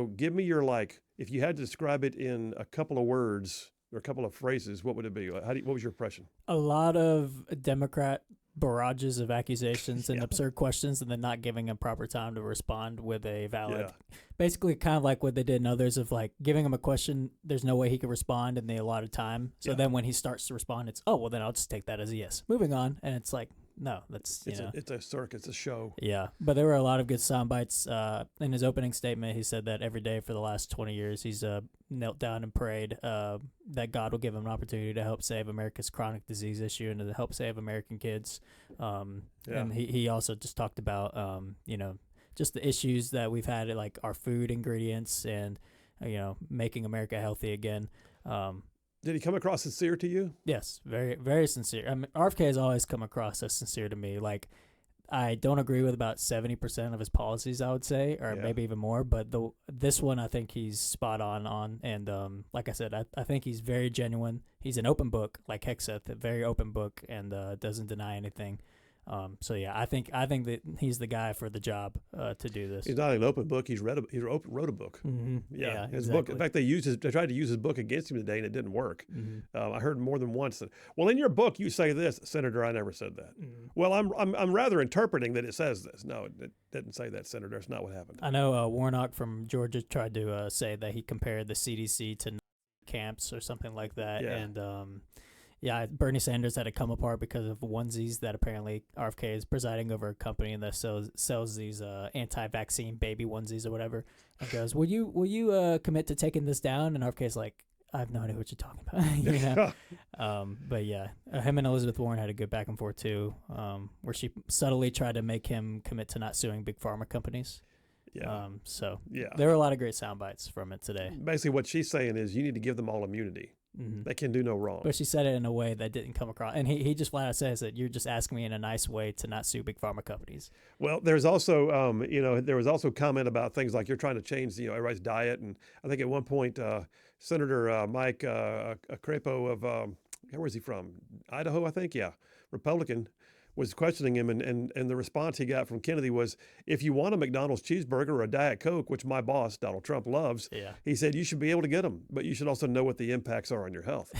So give me your, like, if you had to describe it in a couple of words or a couple of phrases, what would it be? What was your impression? A lot of Democrat barrages of accusations and Yeah. absurd questions, and then not giving him proper time to respond with a valid, Yeah. basically kind of like what they did in others of like giving him a question, there's no way he could respond in the allotted time. So Yeah. then when he starts to respond, it's, oh, well, then I'll just take that as a yes. Moving on. And it's like, no, that's, you know. It's a circus, a show. Yeah, but there were a lot of good sound bites. In his opening statement, he said that every day for the last 20 years, he's knelt down and prayed that God will give him an opportunity to help save America's chronic disease issue and to help save American kids. And he also just talked about, you know, just the issues that we've had, like our food ingredients and, you know, making America healthy again. Did he come across sincere to you? Yes, very, very sincere. I mean, RFK has always come across as sincere to me. Like, I don't agree with about 70% of his policies, I would say, or maybe even more. But this one, I think he's spot on. And like I said, I think he's very genuine. He's an open book, like Hexeth, a very open book, and doesn't deny anything. So yeah, I think that he's the guy for the job to do this. He's not an open book. He wrote a book. Mm-hmm. Yeah, his exactly. book. In fact, they tried to use his book against him today, and it didn't work. Mm-hmm. I heard more than once that, well, in your book you say this, Senator. I never said that. Mm-hmm. Well, I'm rather interpreting that it says this. No, it didn't say that, Senator. That's not what happened. I know Warnock from Georgia tried to say that he compared the CDC to camps or something like that, Yeah. and yeah, Bernie Sanders had to come apart because of onesies that apparently RFK is presiding over a company that sells these anti-vaccine baby onesies or whatever. And goes, will you commit to taking this down? And RFK's like, I have no idea what you're talking about. You know? But yeah, him and Elizabeth Warren had a good back and forth too, where she subtly tried to make him commit to not suing big pharma companies. Yeah. So yeah. there were a lot of great sound bites from it today. Basically, what she's saying is you need to give them all immunity. Mm-hmm. They can do no wrong. But she said it in a way that didn't come across. And he just flat out says that you're just asking me in a nice way to not sue big pharma companies. Well, there's also, there was also comment about things like you're trying to change, everybody's diet. And I think at one point, Senator Mike Crapo of, where was he from? Idaho, I think. Yeah. Republican was questioning him. And the response he got from Kennedy was, if you want a McDonald's cheeseburger or a Diet Coke, which my boss, Donald Trump, loves, he said, you should be able to get them, but you should also know what the impacts are on your health.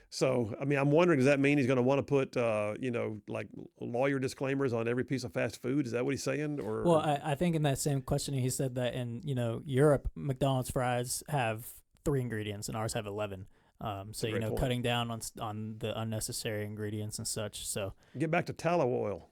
So, I mean, I'm wondering, does that mean he's going to want to put, like lawyer disclaimers on every piece of fast food? Is that what he's saying? Or well, I think in that same questioning, he said that in, Europe, McDonald's fries have 3 ingredients and ours have 11. So, cutting down on the unnecessary ingredients and such. So get back to tallow oil.